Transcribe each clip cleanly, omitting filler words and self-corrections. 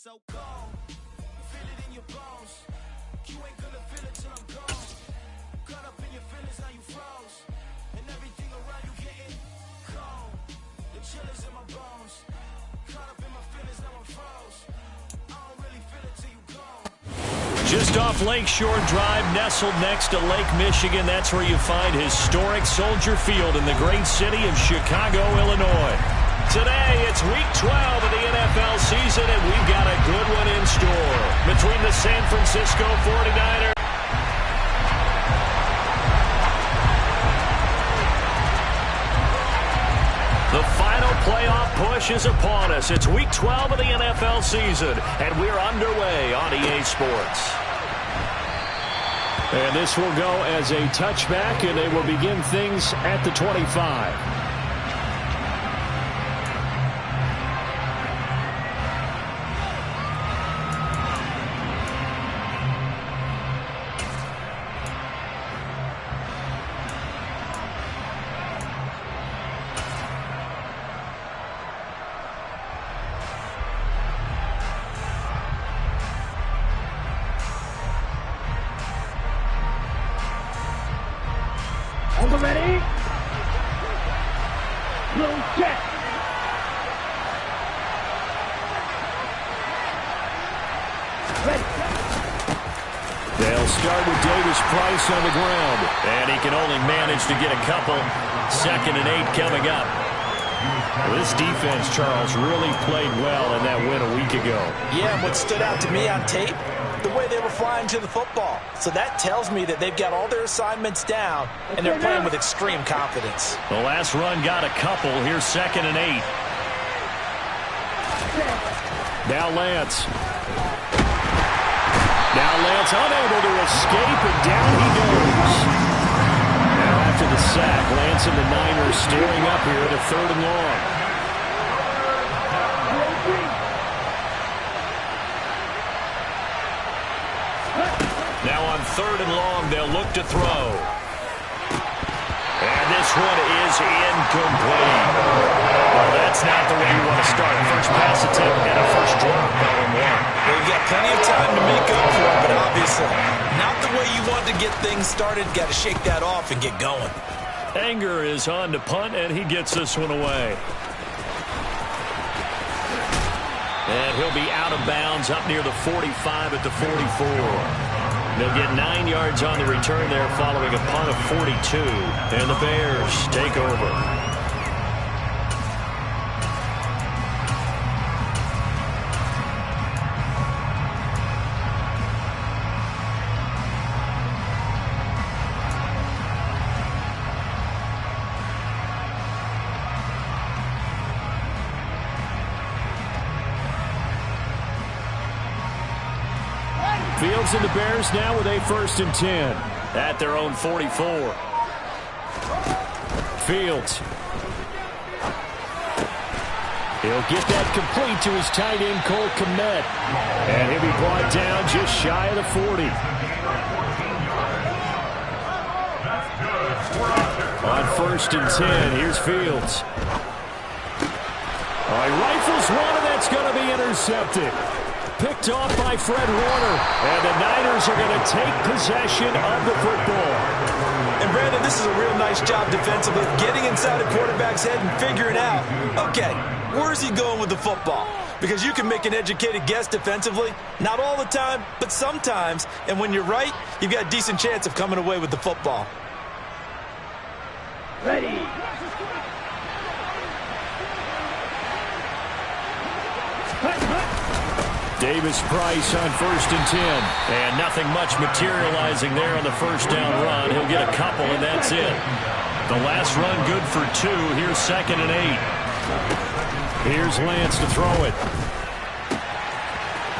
so cold. Feel it in your bones. You ain't gonna feel it till I'm gone. Caught up in your feelings, now you froze. And everything around you getting cold. The chill is in my bones. Caught up in my feelings, now I'm froze. I don't really feel it till you gone. Just off Lakeshore Drive, nestled next to Lake Michigan. That's where you find historic Soldier Field in the great city of Chicago, Illinois. Today, it's Week 12 of the NFL season, and we've got a good one in store between the San Francisco 49ers. The final playoff push is upon us. It's Week 12 of the NFL season, and we're underway on EA Sports. And this will go as a touchback, and they will begin things at the 25. Ready? Little check. Ready. They'll start with Davis Price on the ground. And he can only manage to get a couple. 2nd and 8 coming up. This defense, Charles, really played well in that win a week ago. Yeah, and what stood out to me on tape, the way they were flying to the football. So that tells me that they've got all their assignments down, and they're playing with extreme confidence. The last run got a couple. Here's 2nd and 8. Now Lance. Now Lance unable to escape, and down he goes. Now after the sack, Lance and the Niners staring up here at a 3rd and long. Now on 3rd and long, they'll look to throw. And this one is incomplete. Well, that's not the way you want to start. First pass attempt and a first drop. Well, you've got plenty of time to make up for it, but obviously not the way you want to get things started. Got to shake that off and get going. Anger is on to punt, and he gets this one away. And he'll be out of bounds up near the 45 at the 44. They'll get 9 yards on the return there following a punt of 42. And the Bears take over. Fields and the Bears now with a 1st and 10 at their own 44. Fields. He'll get that complete to his tight end, Cole Kmet. And he'll be brought down just shy of the 40. On 1st and 10, here's Fields. He rifles one, and that's going to be intercepted. Picked off by Fred Warner. And the Niners are going to take possession of the football. And Brandon, this is a real nice job defensively, getting inside a quarterback's head and figuring out, okay, where's he going with the football? Because you can make an educated guess defensively. Not all the time, but sometimes. And when you're right, you've got a decent chance of coming away with the football. Ready. Davis Price on 1st and 10. And nothing much materializing there on the first down run. He'll get a couple, and that's it. The last run good for 2. Here's 2nd and 8. Here's Lance to throw it.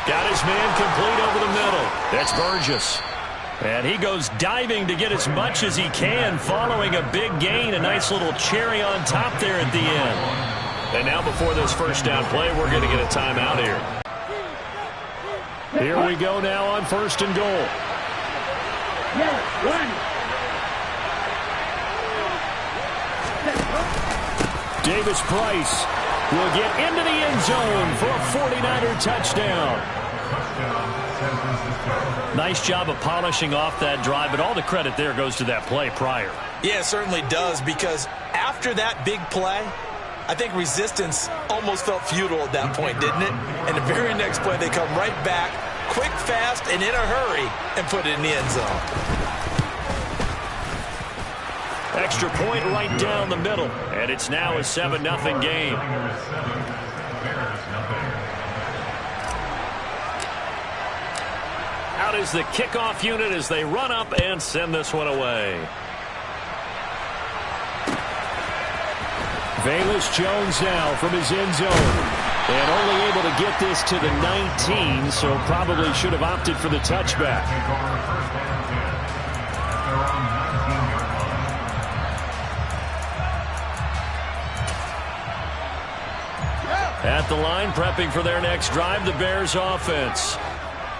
Got his man complete over the middle. That's Burgess. And he goes diving to get as much as he can following a big gain. A nice little cherry on top there at the end. And now before this first down play, we're going to get a timeout here. Here we go now on 1st and goal. Davis Price will get into the end zone for a 49er touchdown. Nice job of polishing off that drive, but all the credit there goes to that play prior. Yeah, it certainly does, because after that big play, I think resistance almost felt futile at that point, didn't it? And the very next play, they come right back, quick, fast, and in a hurry, and put it in the end zone. Extra point right down the middle, and it's now a 7-0 game. Out is the kickoff unit as they run up and send this one away. Velus Jones now from his end zone. And only able to get this to the 19, so probably should have opted for the touchback. At the line, prepping for their next drive, the Bears offense.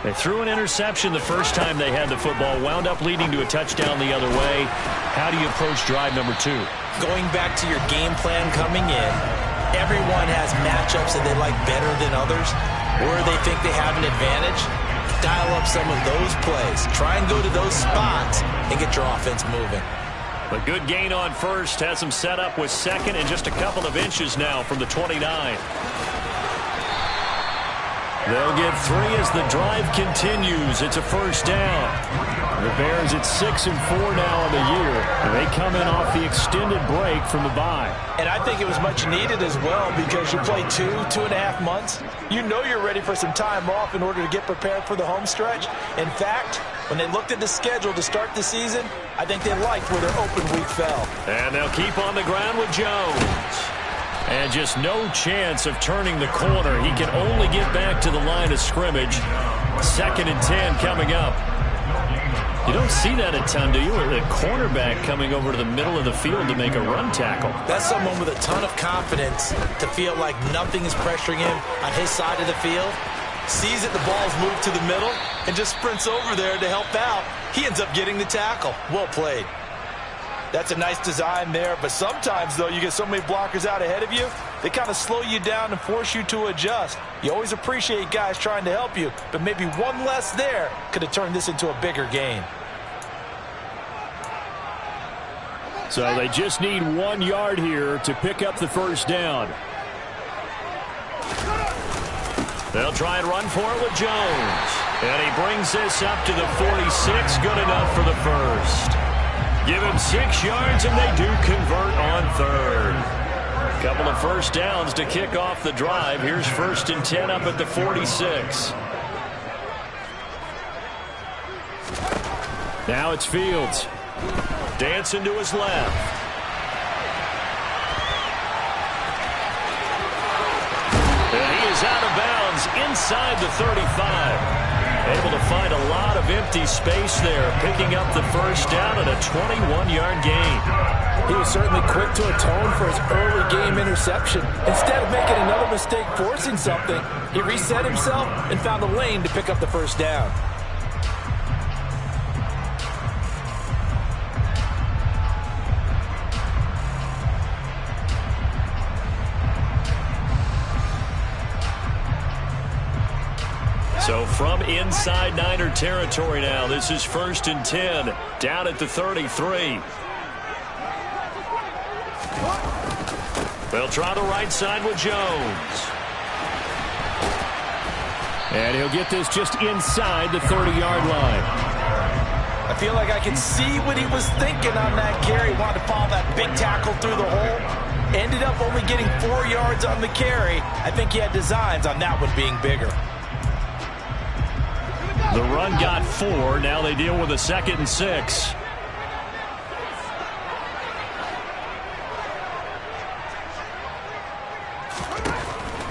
They threw an interception the first time they had the football, wound up leading to a touchdown the other way. How do you approach drive number 2? Going back to your game plan coming in, everyone has matchups that they like better than others, where they think they have an advantage. Dial up some of those plays. Try and go to those spots and get your offense moving. A good gain on first has them set up with second and just a couple of inches now from the 29. They'll get 3 as the drive continues. It's a first down. The Bears at 6-4 now on the year. And they come in off the extended break from the bye. And I think it was much needed as well, because you play 2.5 months. You know you're ready for some time off in order to get prepared for the home stretch. In fact, when they looked at the schedule to start the season, I think they liked where their open week fell. And they'll keep on the ground with Jones. And just no chance of turning the corner. He can only get back to the line of scrimmage. 2nd and 10 coming up. You don't see that a ton, do you? A cornerback coming over to the middle of the field to make a run tackle. That's someone with a ton of confidence to feel like nothing is pressuring him on his side of the field. Sees that the ball's moved to the middle and just sprints over there to help out. He ends up getting the tackle. Well played. That's a nice design there, but sometimes, though, you get so many blockers out ahead of you, they kind of slow you down and force you to adjust. You always appreciate guys trying to help you, but maybe one less there could have turned this into a bigger gain. So they just need 1 yard here to pick up the first down. They'll try and run for it with Jones. And he brings this up to the 46. Good enough for the first. Give him 6 yards, and they do convert on 3rd. Couple of first downs to kick off the drive. Here's 1st and 10 up at the 46. Now it's Fields. Dancing to his left. And he is out of bounds inside the 35. Able to find a lot of empty space there, picking up the first down and a 21-yard gain. He was certainly quick to atone for his early game interception. Instead of making another mistake forcing something, he reset himself and found a lane to pick up the first down. So from inside Niner territory now, this is 1st and 10, down at the 33. They'll try the right side with Jones. And he'll get this just inside the 30-yard line. I feel like I can see what he was thinking on that carry. Wanted to follow that big tackle through the hole. Ended up only getting 4 yards on the carry. I think he had designs on that one being bigger. The run got 4. Now they deal with a 2nd and 6.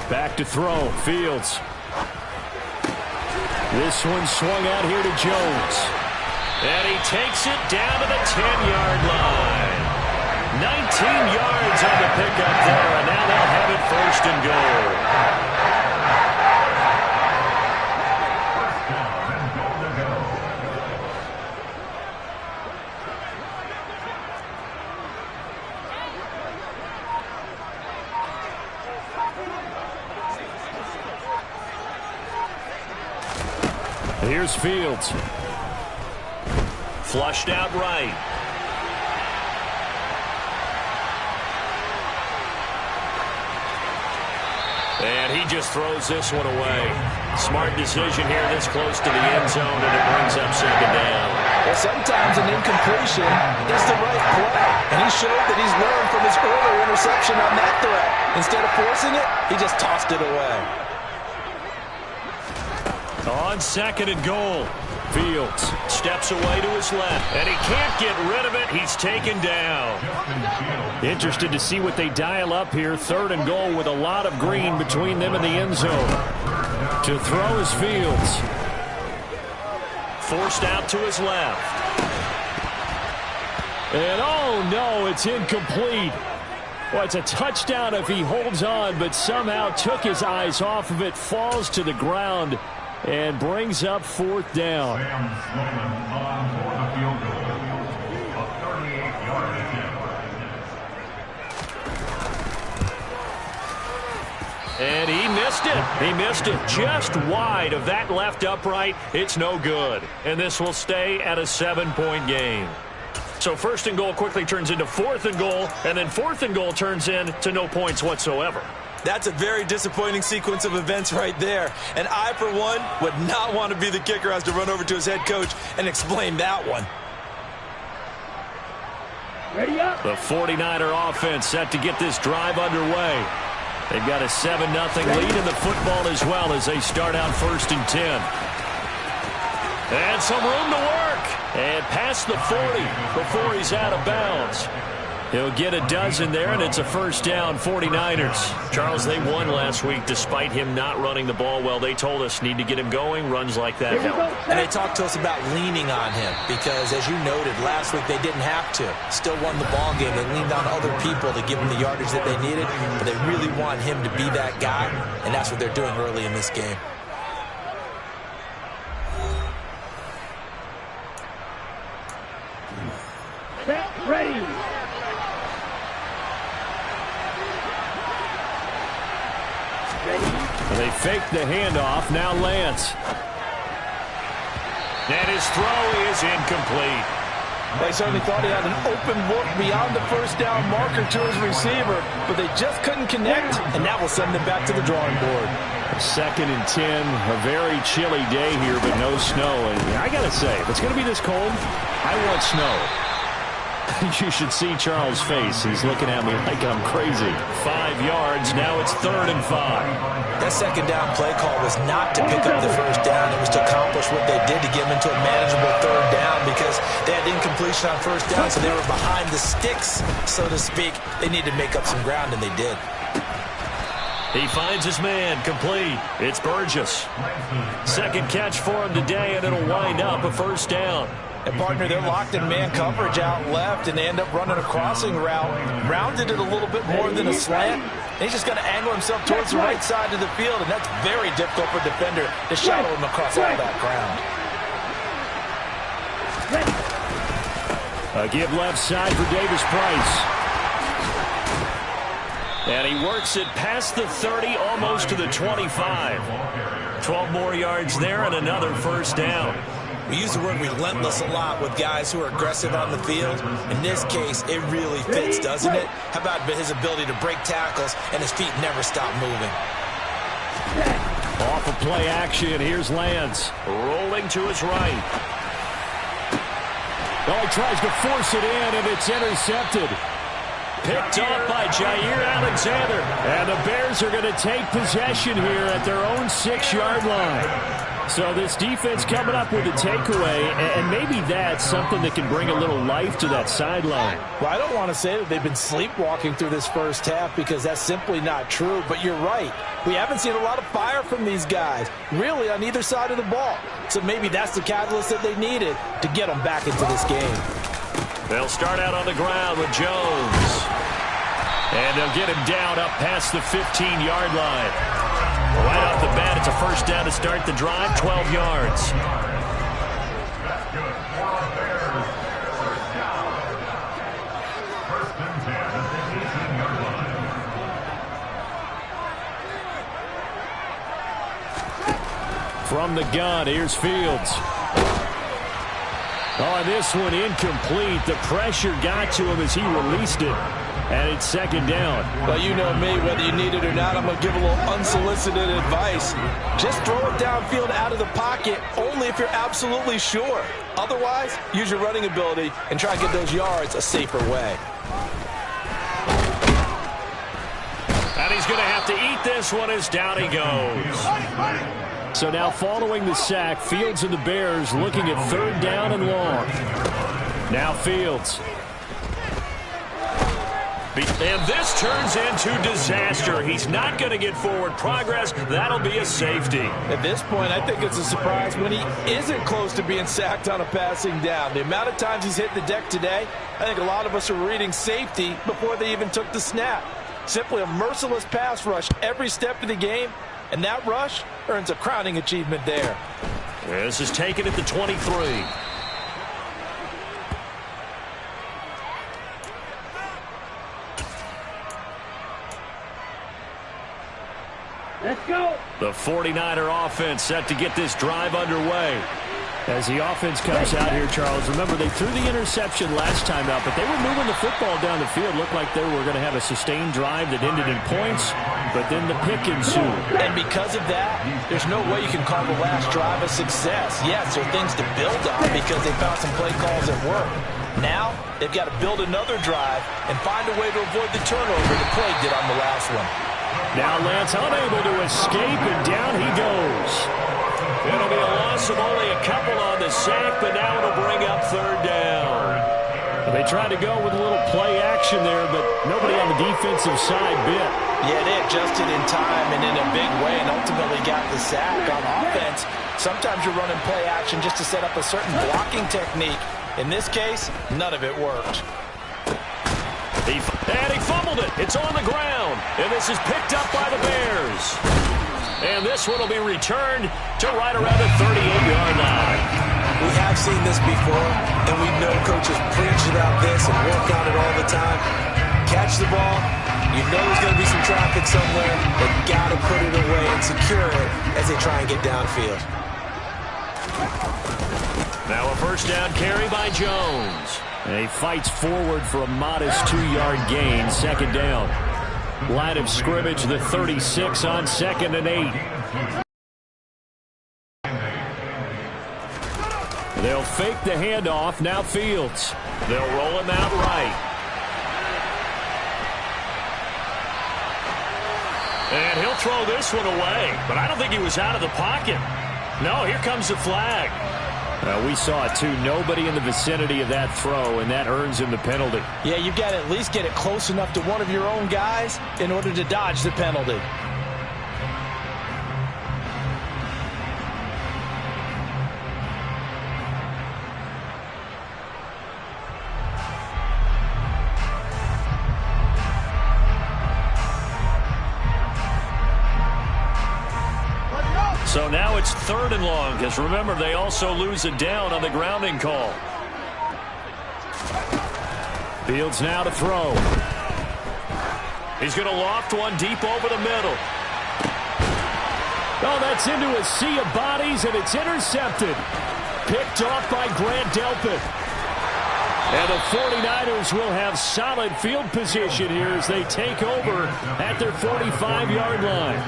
Back to throw. Fields. This one swung out here to Jones. And he takes it down to the 10-yard line. 19 yards on the pickup there, and now they'll have it 1st and goal. Here's Fields. Flushed out right. And he just throws this one away. Smart decision here this close to the end zone, and it brings up second down. Well, sometimes an incompletion is the right play. And he showed that he's learned from his earlier interception on that threat. Instead of forcing it, he just tossed it away. On second and goal, Fields steps away to his left, and he can't get rid of it. He's taken down. Interested to see what they dial up here. Third and goal with a lot of green between them and the end zone. To throw is Fields. Forced out to his left. And oh no, it's incomplete. Well, it's a touchdown if he holds on, but somehow took his eyes off of it, falls to the ground, and brings up fourth down. Sam Sloman on for the field goal. A 38-yard attempt. And he missed it. He missed it just wide of that left upright. It's no good. And this will stay at a 7-point game. So first and goal quickly turns into fourth and goal, and then fourth and goal turns into no points whatsoever. That's a very disappointing sequence of events right there. And I, for one, would not want to be the kicker who has to run over to his head coach and explain that one. Ready up. The 49er offense set to get this drive underway. They've got a 7-0 lead in the football as well as they start out first and 10. And some room to work. And past the 40 before he's out of bounds. He'll get a dozen there, and it's a first down, 49ers. Charles, they won last week despite him not running the ball well. They told us need to get him going. Runs like that help. And they talked to us about leaning on him because, as you noted, last week they didn't have to. Still won the ball game. They leaned on other people to give them the yardage that they needed, but they really want him to be that guy, and that's what they're doing early in this game. Set. Ready. They fake the handoff. Now Lance. And his throw is incomplete. They certainly thought he had an open look beyond the first down marker to his receiver, but they just couldn't connect, and that will send them back to the drawing board. Second and 10, a very chilly day here, but no snow. And I got to say, if it's going to be this cold, I want snow. You should see Charles' face. He's looking at me like I'm crazy. 5 yards. Now it's 3rd and 5. That second down play call was not to pick up the first down. It was to accomplish what they did to get them into a manageable 3rd down because they had incompletion on first down, so they were behind the sticks, so to speak. They needed to make up some ground, and they did. He finds his man, complete. It's Burgess. Second catch for him today, and it'll wind up a first down. And, partner, they're locked in man coverage out left, and they end up running a crossing route. Rounded it a little bit more than a slant. And he's just going to angle himself towards the right side of the field, and that's very difficult for a defender to shadow him across all that ground. A give left side for Davis Price. And he works it past the 30, almost to the 25. 12 more yards there and another first down. We use the word relentless a lot with guys who are aggressive on the field. In this case, it really fits, doesn't it? How about his ability to break tackles and his feet never stop moving? Off of play action, here's Lance. Rolling to his right. Oh, he tries to force it in, and it's intercepted. Picked up by Jair Alexander. And the Bears are going to take possession here at their own 6-yard line. So this defense coming up with a takeaway, and maybe that's something that can bring a little life to that sideline. Well, I don't want to say that they've been sleepwalking through this first half because that's simply not true, but you're right. We haven't seen a lot of fire from these guys, really, on either side of the ball. So maybe that's the catalyst that they needed to get them back into this game. They'll start out on the ground with Jones. And they'll get him down up past the 15-yard line. Right off the bat, it's a first down to start the drive, 12 yards. That's good. First and 10 at the 18-yard line. From the gun, here's Fields. Oh, and this one incomplete. The pressure got to him as he released it. And it's second down. Well, you know me, whether you need it or not, I'm going to give a little unsolicited advice. Just throw it downfield out of the pocket, only if you're absolutely sure. Otherwise, use your running ability and try to get those yards a safer way. And he's going to have to eat this one as down he goes. So now following the sack, Fields and the Bears looking at third down and long. Now Fields. And this turns into disaster. He's not going to get forward progress. That'll be a safety. At this point, I think it's a surprise when he isn't close to being sacked on a passing down. The amount of times he's hit the deck today, I think a lot of us are reading safety before they even took the snap. Simply a merciless pass rush every step of the game, and that rush earns a crowning achievement there. This is taken at the 23. Let's go. The 49er offense set to get this drive underway. As the offense comes out here, Charles, remember they threw the interception last time out, but they were moving the football down the field. Looked like they were going to have a sustained drive that ended in points, but then the pick ensued. And because of that, there's no way you can call the last drive a success. Yes, there are things to build on because they found some play calls that work. Now, they've got to build another drive and find a way to avoid the turnover the play did on the last one. Now Lance unable to escape, and down he goes. It'll be a loss of only a couple on the sack, but now it'll bring up third down. They tried to go with a little play action there, but nobody on the defensive side bit. Yeah, they adjusted in time and in a big way and ultimately got the sack. On offense, sometimes you're running play action just to set up a certain blocking technique. In this case, none of it worked. And he fumbled it. It's on the ground. And this is picked up by the Bears. And this one will be returned to right around the 38-yard line. We have seen this before, and we know coaches preach about this and work on it all the time. Catch the ball. You know there's going to be some traffic somewhere. They got to put it away and secure it as they try and get downfield. Now a first down carry by Jones. And he fights forward for a modest 2-yard gain. Second down. Line of scrimmage, the 36 on 2nd and 8. They'll fake the handoff. Now Fields. They'll roll him out right. And he'll throw this one away. But I don't think he was out of the pocket. No, here comes the flag. We saw it too. Nobody in the vicinity of that throw, and that earns him the penalty. Yeah, you've got to at least get it close enough to one of your own guys in order to dodge the penalty. So now it's third and long, because remember, they also lose a down on the grounding call. Fields now to throw. He's going to loft one deep over the middle. Oh, that's into a sea of bodies, and it's intercepted. Picked off by Grant Delpit. And the 49ers will have solid field position here as they take over at their 45-yard line.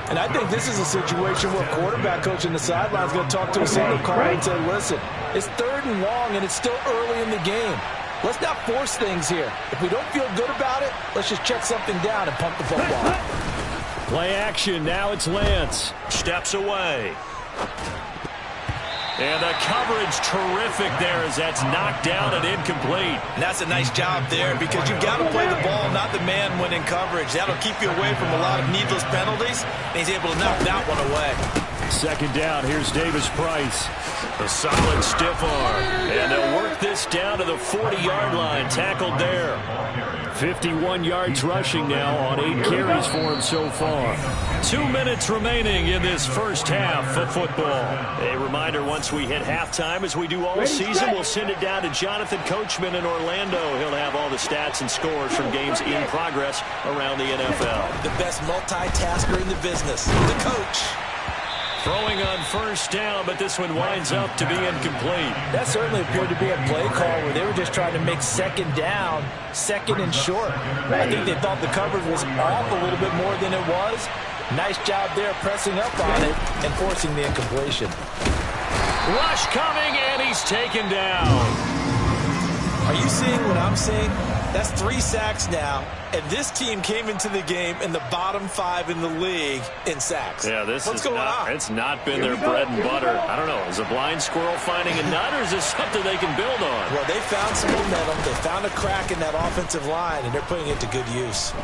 And I think this is a situation where quarterback coach in the sideline is going to talk to a single caller and say, listen, it's third and long and it's still early in the game. Let's not force things here. If we don't feel good about it, let's just check something down and punt the football. Play action. Now it's Lance. Steps away. And the coverage terrific there as that's knocked down and incomplete. And that's a nice job there because you've got to play the ball, not the man when in coverage. That'll keep you away from a lot of needless penalties. And he's able to knock that one away. Second down, here's Davis Price. A solid stiff arm. And they'll work this down to the 40-yard line. Tackled there. 51 yards rushing now on 8 carries for him so far. 2 minutes remaining in this first half of football. A reminder, once we hit halftime, as we do all season, we'll send it down to Jonathan Coachman in Orlando. He'll have all the stats and scores from games in progress around the NFL. The best multitasker in the business, the coach. Throwing on first down, but this one winds up to be incomplete. That certainly appeared to be a play call where they were just trying to make second down, second and short. I think they thought the coverage was off a little bit more than it was. Nice job there pressing up on it and forcing the incompletion. Rush coming, and he's taken down. Are you seeing what I'm seeing? That's 3 sacks now, and this team came into the game in the bottom 5 in the league in sacks. Yeah, What's going on? It's not been their bread and butter. I don't know. Is a blind squirrel finding a nut, or is this something they can build on? Well, they found some momentum. They found a crack in that offensive line, and they're putting it to good use.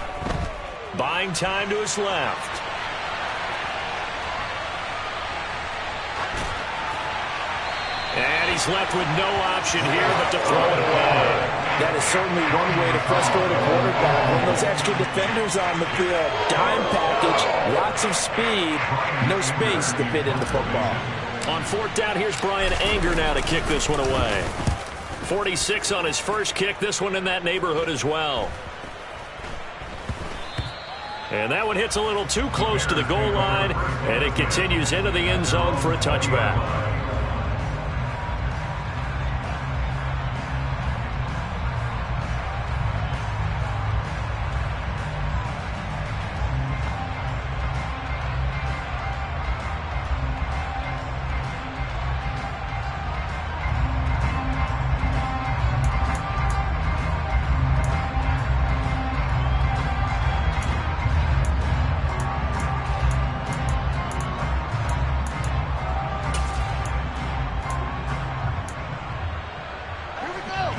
Buying time to his left. And he's left with no option here but to throw it away. That is certainly one way to frustrate a quarterback. When those extra defenders on the field, dime package, lots of speed, no space to fit in the football. On 4th down, here's Brian Anger now to kick this one away. 46 on his first kick, this one in that neighborhood as well. And that one hits a little too close to the goal line, and it continues into the end zone for a touchback.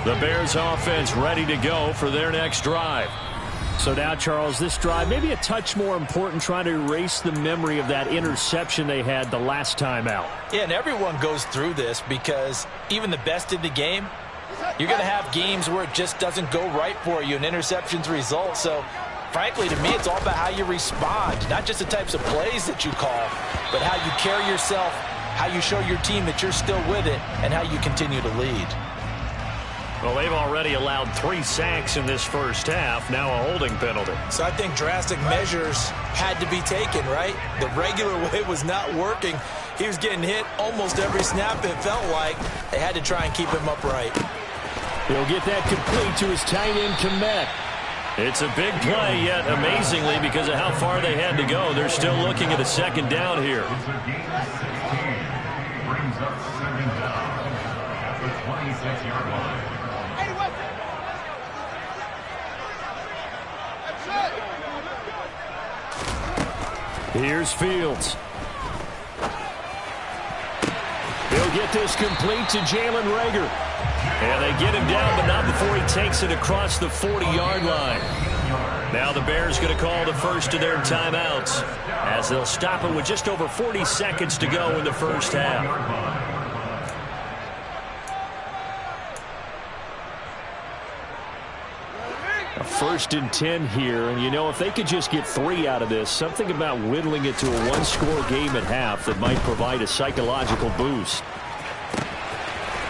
The Bears offense ready to go for their next drive. So now, Charles, this drive maybe a touch more important, trying to erase the memory of that interception they had the last time out. Yeah, and everyone goes through this because even the best in the game, you're going to have games where it just doesn't go right for you and interceptions result. So, frankly, to me, it's all about how you respond, not just the types of plays that you call, but how you carry yourself, how you show your team that you're still with it, and how you continue to lead. Well, they've already allowed 3 sacks in this first half, now a holding penalty. So I think drastic measures had to be taken, right? The regular way was not working. He was getting hit almost every snap, it felt like. They had to try and keep him upright. He'll get that complete to his tight end, Kmet. It's a big play, yet amazingly, because of how far they had to go, they're still looking at a second down here. Brings up second down at the 26-yard line. Here's Fields. He'll get this complete to Jalen Reagor. And they get him down, but not before he takes it across the 40-yard line. Now the Bears going to call the first of their timeouts as they'll stop it with just over 40 seconds to go in the first half. A 1st and 10 here, and you know, if they could just get 3 out of this, something about whittling it to a 1-score game at half that might provide a psychological boost.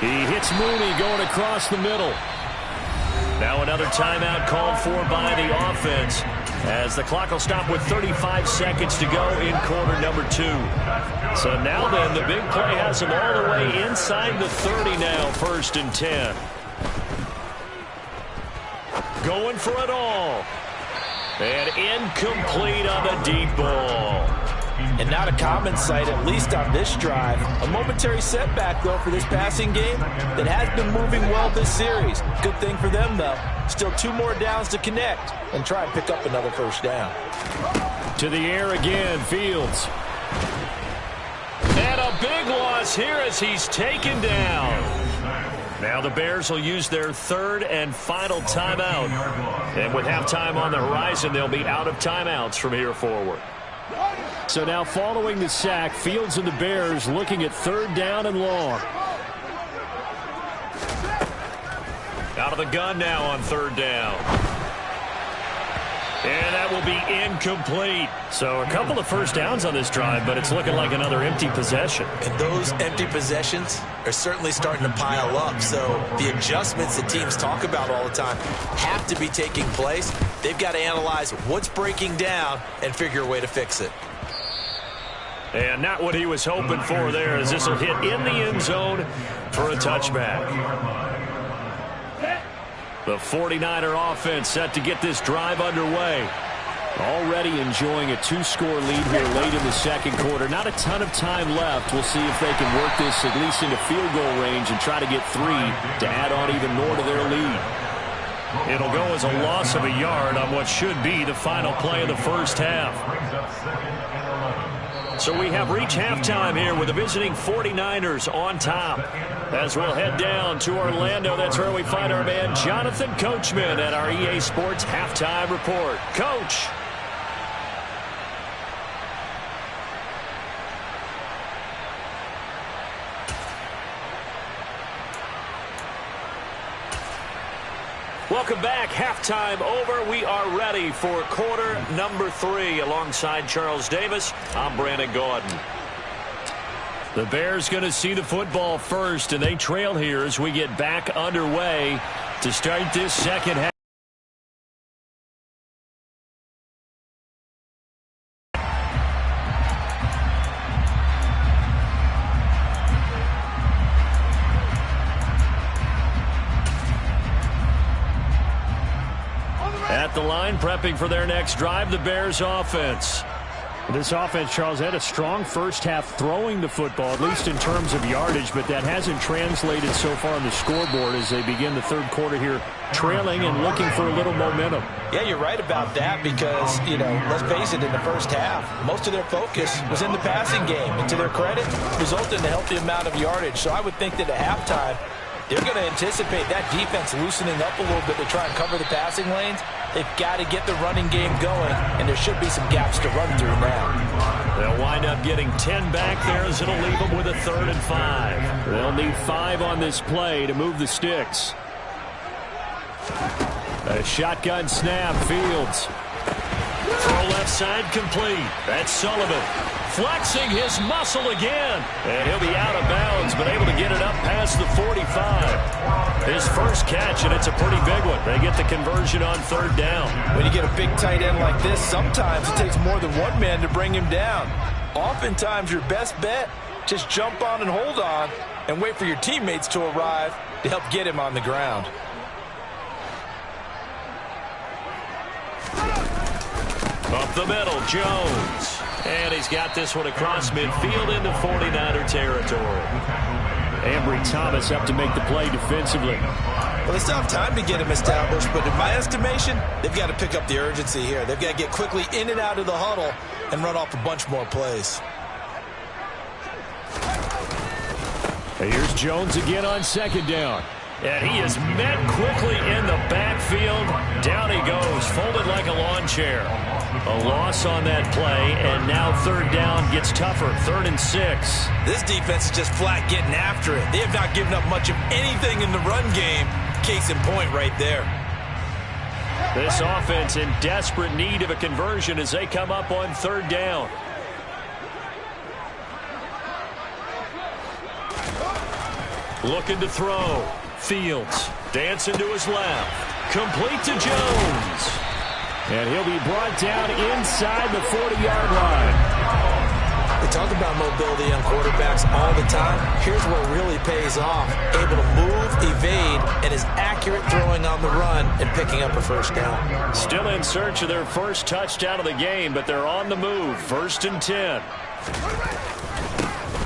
He hits Mooney going across the middle. Now another timeout called for by the offense as the clock will stop with 35 seconds to go in quarter number 2. So now then, the big play has him all the way inside the 30 now, 1st and 10. Going for it all. And incomplete on the deep ball. And not a common sight, at least on this drive. A momentary setback, though, for this passing game that has been moving well this series. Good thing for them, though. Still 2 more downs to connect and try and pick up another first down. To the air again, Fields. And a big loss here as he's taken down. Now the Bears will use their 3rd and final timeout. And with halftime on the horizon, they'll be out of timeouts from here forward. So now following the sack, Fields and the Bears looking at 3rd down and long. Out of the gun now on 3rd down. And that will be incomplete. So a couple of first downs on this drive, but it's looking like another empty possession. And those empty possessions are certainly starting to pile up. So the adjustments that teams talk about all the time have to be taking place. They've got to analyze what's breaking down and figure a way to fix it. And not what he was hoping for there, as this will hit in the end zone for a touchback. The 49er offense set to get this drive underway. Already enjoying a two-score lead here late in the second quarter. Not a ton of time left. We'll see if they can work this at least into field goal range and try to get 3 to add on even more to their lead. It'll go as a loss of a yard on what should be the final play of the first half. So we have reached halftime here with the visiting 49ers on top. As we'll head down to Orlando, that's where we find our man Jonathan Coachman at our EA Sports Halftime Report. Coach. Welcome back. Halftime over. We are ready for quarter number 3. Alongside Charles Davis, I'm Brandon Gaudin. The Bears going to see the football first, and they trail here as we get back underway to start this second half. At the line, prepping for their next drive, the Bears offense. This offense, Charles, had a strong first half throwing the football, at least in terms of yardage, but that hasn't translated so far on the scoreboard as they begin the third quarter here, trailing and looking for a little momentum. Yeah, you're right about that because, let's face it, in the first half, most of their focus was in the passing game. And to their credit, resulted in a healthy amount of yardage. So I would think that at halftime, they're going to anticipate that defense loosening up a little bit to try and cover the passing lanes. They've got to get the running game going, and there should be some gaps to run through now. They'll wind up getting 10 back there as it'll leave them with a 3rd and 5. They'll need 5 on this play to move the sticks. A shotgun snap, Fields. Throw left side complete. That's Sullivan. Flexing his muscle again. And he'll be out of bounds, but able to get it up past the 45. His first catch, and it's a pretty big one. They get the conversion on 3rd down. When you get a big tight end like this, sometimes it takes more than one man to bring him down. Oftentimes, your best bet, just jump on and hold on and wait for your teammates to arrive to help get him on the ground. Up the middle, Jones. And he's got this one across midfield into 49er territory. Ambry Thomas up to make the play defensively. Well, they still have time to get him established, but in my estimation, they've got to pick up the urgency here. They've got to get quickly in and out of the huddle and run off a bunch more plays. Here's Jones again on 2nd down. And he is met quickly in the backfield. Down he goes, folded like a lawn chair. A loss on that play, and now 3rd down gets tougher, 3rd and 6. This defense is just flat getting after it. They have not given up much of anything in the run game. Case in point right there. This offense in desperate need of a conversion as they come up on 3rd down. Looking to throw. Fields dancing to his left. Complete to Jones. And he'll be brought down inside the 40-yard line. We talk about mobility on quarterbacks all the time. Here's where it really pays off. Able to move, evade, and is accurate throwing on the run and picking up a 1st down. Still in search of their first touchdown of the game, but they're on the move. 1st and 10.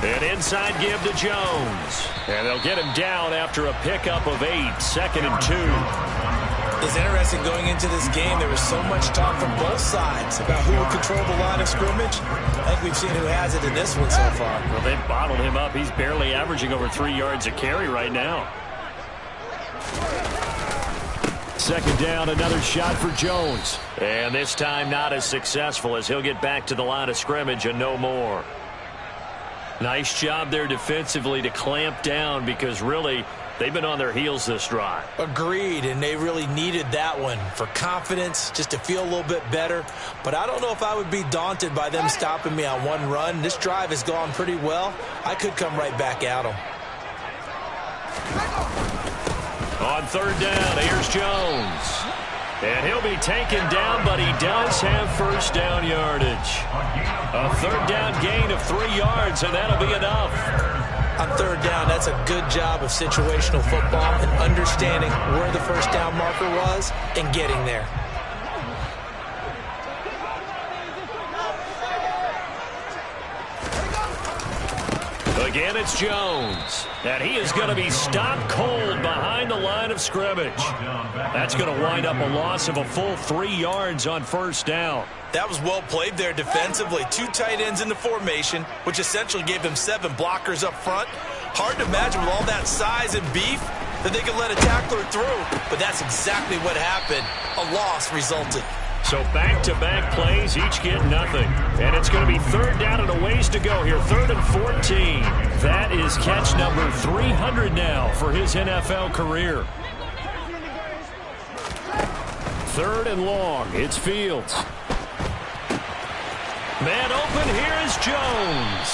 An inside give to Jones. And they'll get him down after a pickup of 8. 2nd and 2. It's interesting going into this game. There was so much talk from both sides about who would control the line of scrimmage. I think we've seen who has it in this one so far. Well, they've bottled him up. He's barely averaging over 3 yards a carry right now. 2nd down, another shot for Jones. And this time not as successful as he'll get back to the line of scrimmage and no more. Nice job there defensively to clamp down because really they've been on their heels this drive. Agreed, and they really needed that one for confidence, just to feel a little bit better. But I don't know if I would be daunted by them stopping me on one run. This drive has gone pretty well. I could come right back at them. On 3rd down, here's Jones. And he'll be taken down, but he does have first down yardage. A third down gain of 3 yards, and that'll be enough. On third down, that's a good job of situational football and understanding where the first down marker was and getting there. Again, it's Jones. And he is going to be stopped cold behind the line of scrimmage. That's going to wind up a loss of a full 3 yards on first down. That was well played there defensively. 2 tight ends in the formation, which essentially gave them 7 blockers up front. Hard to imagine with all that size and beef that they could let a tackler through. But that's exactly what happened. A loss resulted. So back-to-back plays, each get nothing. And it's going to be third down and a ways to go here. 3rd and 14. That is catch number 300 now for his NFL career. 3rd and long. It's Fields. Man open, here is Jones.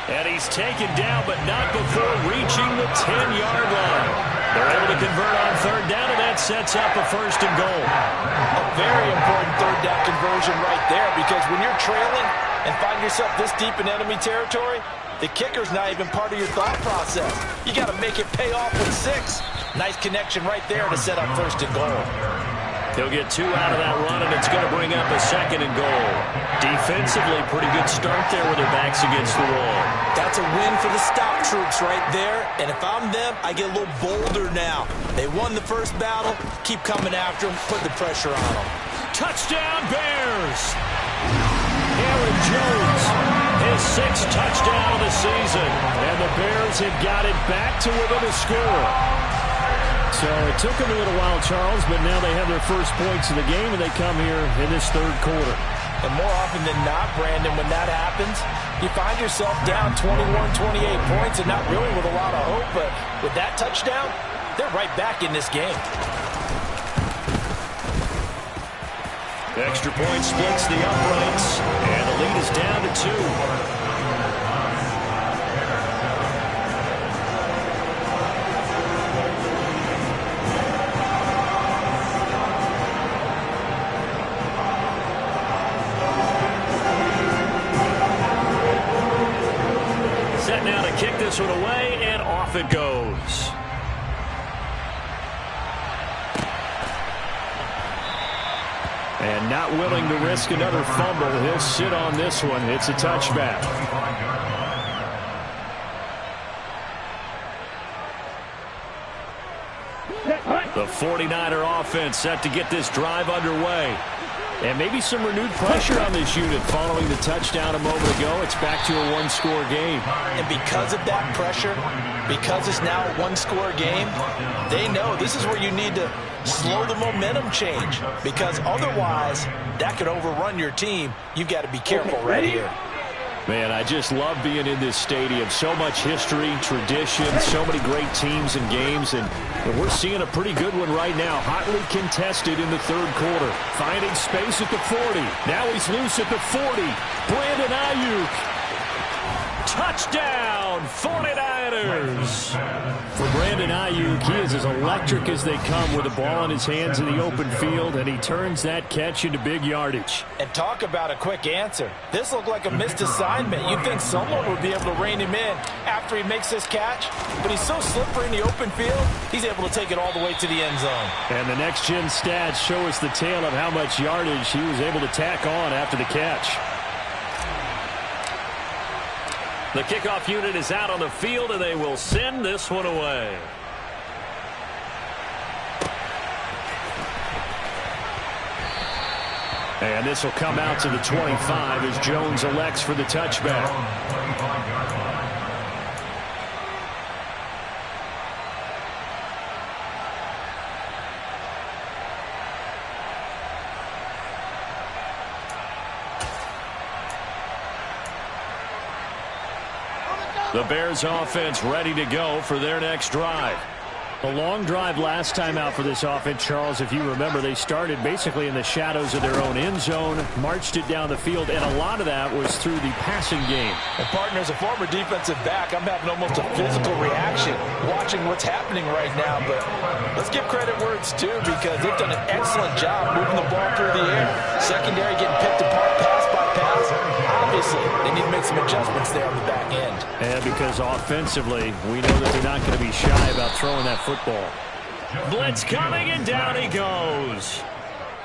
And he's taken down, but not before reaching the 10-yard line. They're able to convert on third down, and that sets up a 1st and goal. A very important third down conversion right there, because when you're trailing and find yourself this deep in enemy territory, the kicker's not even part of your thought process. You got to make it pay off with 6. Nice connection right there to set up 1st and goal. He'll get 2 out of that run, and it's going to bring up a 2nd and goal. Defensively, pretty good start there with their backs against the wall. That's a win for the stop troops right there, and if I'm them, I get a little bolder now. They won the first battle, keep coming after them, put the pressure on them. Touchdown, Bears! Aaron Jones, his 6th touchdown of the season, and the Bears have got it back to within a score. So it took them a little while, Charles, but now they have their first points of the game, and they come here in this 3rd quarter. And more often than not, Brandon, when that happens, you find yourself down 21-28 points and not really with a lot of hope, but with that touchdown, they're right back in this game. Extra point splits the uprights, and the lead is down to 2. Now to kick this one away, and off it goes. And not willing to risk another fumble. He'll sit on this one. It's a touchback. The 49er offense set to get this drive underway. And maybe some renewed pressure on this unit following the touchdown a moment ago. It's back to a 1-score game. And because of that pressure, because it's now a 1-score game, they know this is where you need to slow the momentum change. Because otherwise, that could overrun your team. You've got to be careful right here. Man, I just love being in this stadium. So much history, tradition, so many great teams and games, and we're seeing a pretty good one right now. Hotly contested in the 3rd quarter. Finding space at the 40. Now he's loose at the 40. Brandon Ayuk. Touchdown, 49ers. For Brandon Ayuk, he is as electric as they come with the ball in his hands in the open field, and he turns that catch into big yardage. And talk about a quick answer. This looked like a missed assignment. You'd think someone would be able to rein him in after he makes this catch, but he's so slippery in the open field, he's able to take it all the way to the end zone. And the next-gen stats show us the tale of how much yardage he was able to tack on after the catch. The kickoff unit is out on the field, and they will send this one away. And this will come out to the 25 as Jones elects for the touchback. The Bears offense ready to go for their next drive. A long drive last time out for this offense, Charles. If you remember, they started basically in the shadows of their own end zone, marched it down the field, and a lot of that was through the passing game. And partner, as a former defensive back, I'm having almost a physical reaction watching what's happening right now. But let's give credit where it's due, because they've done an excellent job moving the ball through the air. Secondary getting picked apart pass by pass. Obviously, they need to make some adjustments there on the back end. And because offensively, we know that they're not going to be shy about throwing that football. Blitz coming, and down he goes.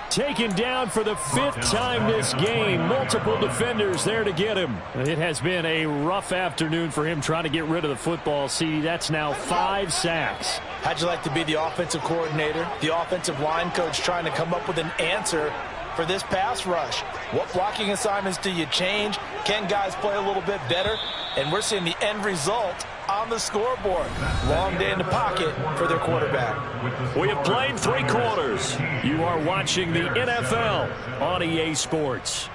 Taken down for the 5th time this game. Multiple defenders there to get him. It has been a rough afternoon for him trying to get rid of the football. See, that's now 5 sacks. How'd you like to be the offensive coordinator, the offensive line coach, trying to come up with an answer for this pass rush? What blocking assignments do you change? Can guys play a little bit better? And we're seeing the end result on the scoreboard. Long day in the pocket for their quarterback. We have played 3 quarters. You are watching the NFL on EA Sports.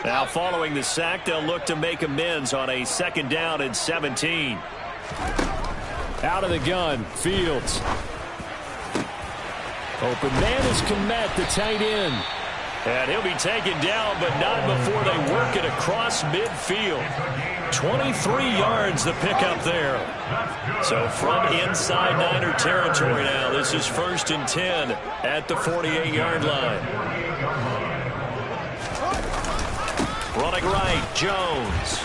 Now following the sack, they'll look to make amends on a 2nd down and 17. Out of the gun, Fields. Open man is Kmet, the tight end. And he'll be taken down, but not before they work it across midfield. 23 yards the pickup there. So from inside Niner territory now, this is 1st and 10 at the 48-yard line. Running right, Jones.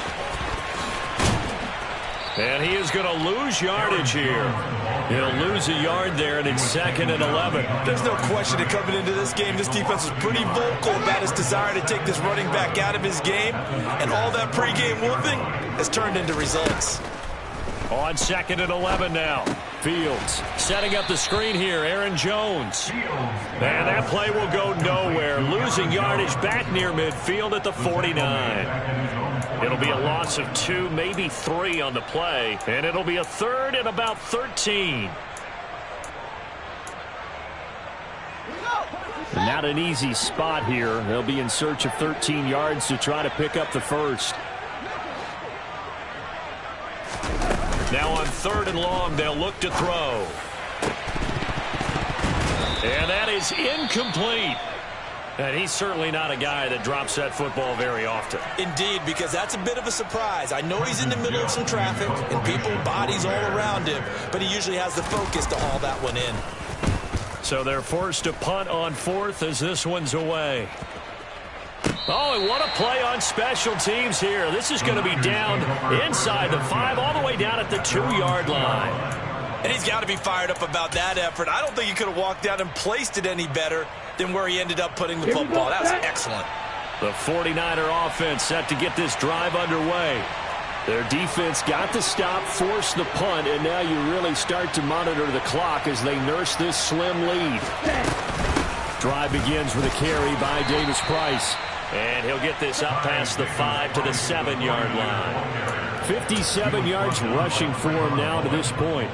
And he is going to lose yardage here. He'll lose a yard there, and it's 2nd and 11. There's no question that coming into this game, this defense was pretty vocal about his desire to take this running back out of his game. And all that pregame whooping has turned into results. On 2nd and 11 now. Fields setting up the screen here. Aaron Jones. And that play will go nowhere. Losing yardage back near midfield at the 49. It'll be a loss of 2, maybe 3 on the play. And it'll be a 3rd and about 13. Not an easy spot here. They'll be in search of 13 yards to try to pick up the 1st. Now on 3rd and long, they'll look to throw. And that is incomplete. And he's certainly not a guy that drops that football very often. Indeed, because that's a bit of a surprise. I know he's in the middle of some traffic and people, bodies all around him, but he usually has the focus to haul that one in. So they're forced to punt on 4th as this one's away. Oh, and what a play on special teams here. This is going to be down inside the 5, all the way down at the 2-yard line. And he's got to be fired up about that effort. I don't think he could have walked down and placed it any better than where he ended up putting the football. That was excellent. The 49er offense set to get this drive underway. Their defense got the stop, forced the punt, and now you really start to monitor the clock as they nurse this slim lead. Drive begins with a carry by Davis Price. And he'll get this up past the 5 to the 7-yard line. 57 yards rushing for him now to this point.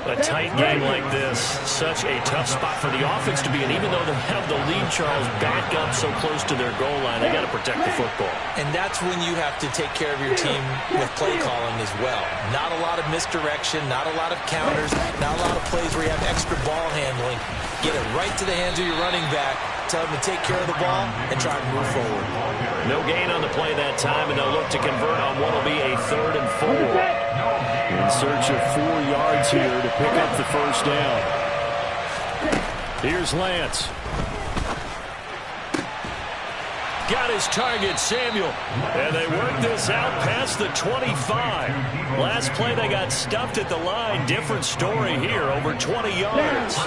A tight game like this, such a tough spot for the offense to be in. Even though they have the lead, Charles, back up so close to their goal line, they got to protect the football. And that's when you have to take care of your team with play calling as well. Not a lot of misdirection, not a lot of counters, not a lot of plays where you have extra ball handling. Get it right to the hands of your running back, tell him to take care of the ball, and try to move forward. No gain on the play that time, and they'll look to convert on what will be a 3rd and 4. In search of 4 yards here to pick up the 1st down. Here's Lance. Got his target, Samuel. And they work this out past the 25. Last play they got stuffed at the line. Different story here, over 20 yards.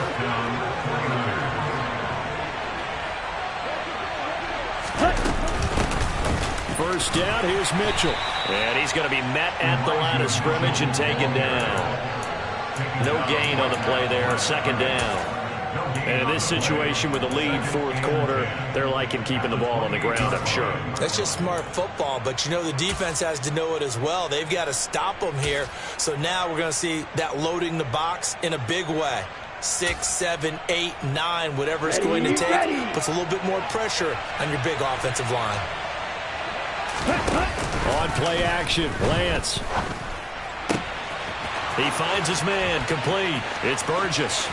First down, here's Mitchell. And he's going to be met at the line of scrimmage and taken down. No gain on the play there, 2nd down. And in this situation with the lead 4th quarter, they're liking keeping the ball on the ground, I'm sure. That's just smart football, but you know the defense has to know it as well. They've got to stop them here. So now we're going to see that loading the box in a big way. 6, 7, 8, 9, whatever it's going to take, puts a little bit more pressure on your big offensive line. On play action, Lance. He finds his man, complete. It's Burgess.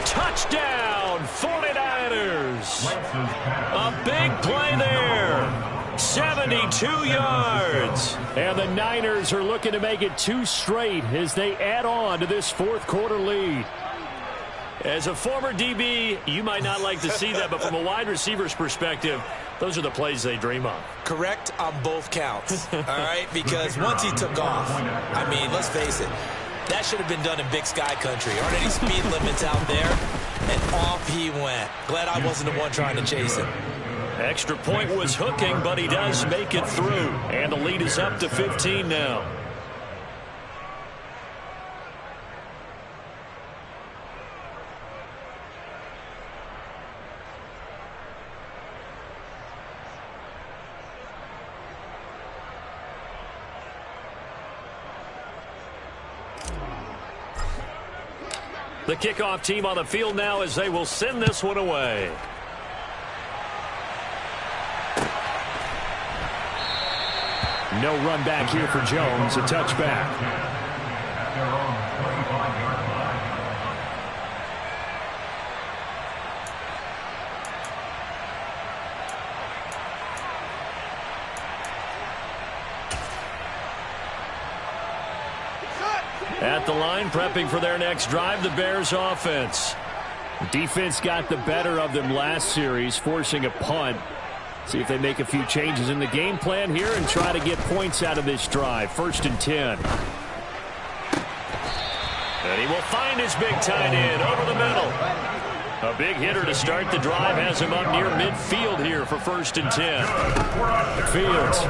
Touchdown, 49ers. A big play there. 72 yards. And the Niners are looking to make it 2 straight as they add on to this fourth quarter lead. As a former DB, you might not like to see that, but from a wide receiver's perspective, those are the plays they dream of. Correct on both counts, all right? Because once he took off, I mean, let's face it, that should have been done in Big Sky country. Aren't any speed limits out there? And off he went. Glad I wasn't the one trying to chase him. Extra point was hooking, but he does make it through. And the lead is up to 15 now. The kickoff team on the field now as they will send this one away. No run back here for Jones. A touchback. At the line, prepping for their next drive, the Bears offense. Defense got the better of them last series, forcing a punt. See if they make a few changes in the game plan here and try to get points out of this drive. 1st and 10. And he will find his big tight end over the middle. A big hitter to start the drive has him up near midfield here for 1st and 10. Fields.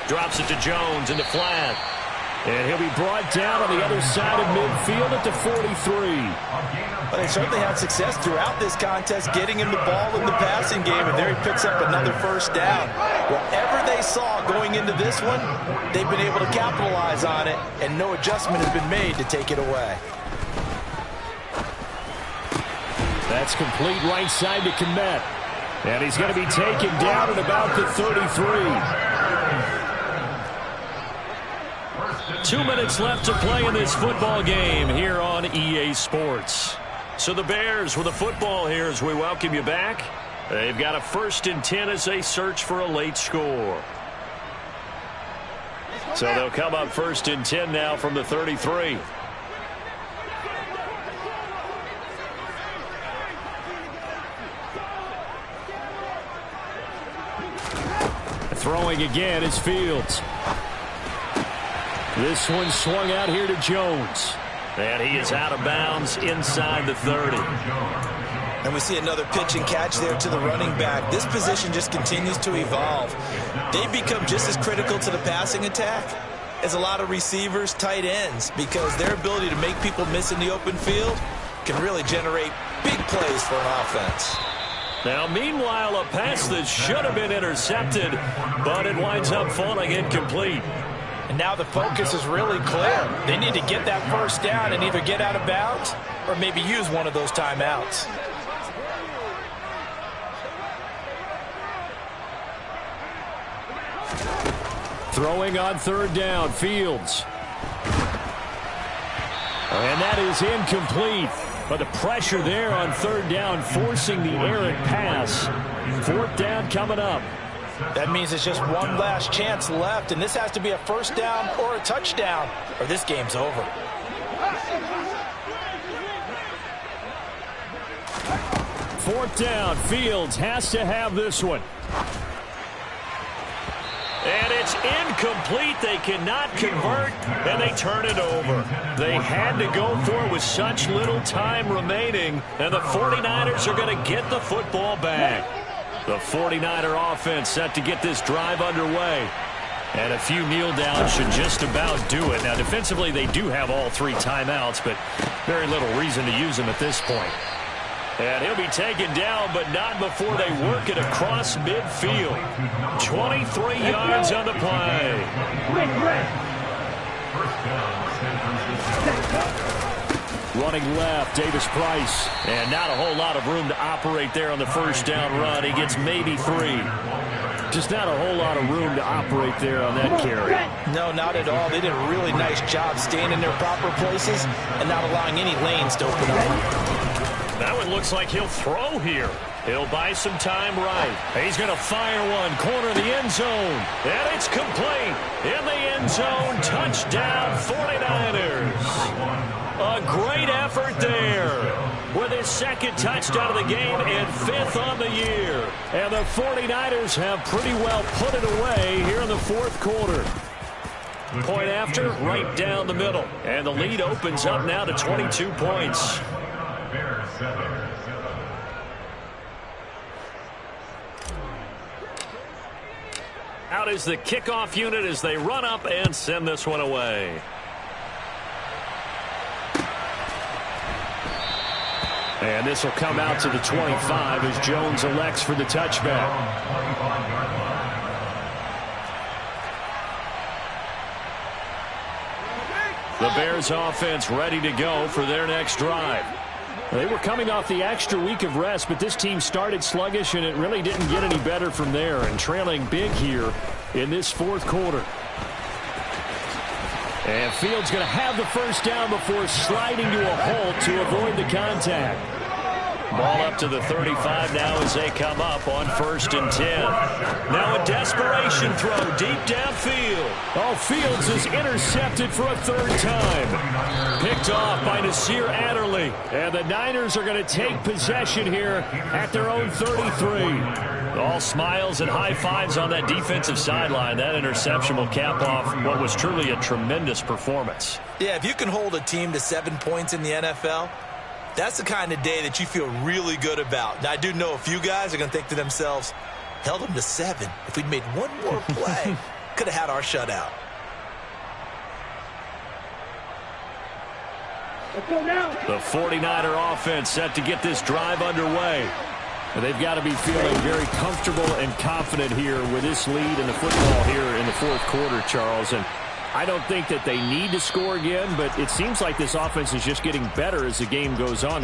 Drops it to Jones in the flat. And he'll be brought down on the other side of midfield at the 43. Well, they certainly had success throughout this contest getting him the ball in the passing game, and there he picks up another 1st down. Whatever they saw going into this one, they've been able to capitalize on it, and no adjustment has been made to take it away. That's complete right side to Kmet. And he's going to be taken down at about the 33. 2 minutes left to play in this football game here on EA Sports. So the Bears with the football here as we welcome you back. They've got a 1st and 10 as they search for a late score. So they'll come up 1st and 10 now from the 33. Throwing again is Fields. This one swung out here to Jones. And he is out of bounds inside the 30. And we see another pitch and catch there to the running back. This position just continues to evolve. They become just as critical to the passing attack as a lot of receivers, tight ends, because their ability to make people miss in the open field can really generate big plays for an offense. Now, meanwhile, a pass that should have been intercepted, but it winds up falling incomplete. And now the focus is really clear. They need to get that 1st down and either get out of bounds or maybe use one of those timeouts. Throwing on 3rd down, Fields. And that is incomplete. But the pressure there on 3rd down, forcing the errant pass. 4th down coming up. That means it's just one last chance left, and this has to be a 1st down or a touchdown, or this game's over. Fourth down, Fields has to have this one. And it's incomplete. They cannot convert, and they turn it over. They had to go for it with such little time remaining, and the 49ers are going to get the football back. The 49er offense set to get this drive underway. And a few kneel downs should just about do it. Now, defensively, they do have all 3 timeouts, but very little reason to use them at this point. And he'll be taken down, but not before they work it across midfield. 23 yards on the play. Running left, Davis Price. And not a whole lot of room to operate there on the first down run. He gets maybe 3. Just not a whole lot of room to operate there on that carry. No, not at all. They did a really nice job staying in their proper places and not allowing any lanes to open up. That one looks like he'll throw here. He'll buy some time right. He's going to fire one, corner of the end zone. And it's complete. In the end zone, touchdown 49ers. A great effort there. With his second touchdown of the game and 5th on the year. And the 49ers have pretty well put it away here in the fourth quarter. Point after, right down the middle. And the lead opens up now to 22 points. Out is the kickoff unit as they run up and send this one away. And this will come out to the 25 as Jones elects for the touchback. The Bears offense ready to go for their next drive. They were coming off the extra week of rest, but this team started sluggish, and it really didn't get any better from there, and trailing big here in this fourth quarter. And Fields going to have the first down before sliding to a halt to avoid the contact. Ball up to the 35 now as they come up on 1st and 10. Now a desperation throw deep downfield. Oh, Fields is intercepted for a 3rd time. Picked off by Nasir Adderley. And the Niners are going to take possession here at their own 33. All smiles and high fives on that defensive sideline. That interception will cap off what was truly a tremendous performance. Yeah, if you can hold a team to 7 points in the NFL, that's the kind of day that you feel really good about. Now, I do know a few guys are going to think to themselves, held them to 7. If we'd made one more play, could have had our shutout. Let's go now. The 49er offense set to get this drive underway. And they've got to be feeling very comfortable and confident here with this lead in the football here in the fourth quarter, Charles. And I don't think that they need to score again, but it seems like this offense is just getting better as the game goes on.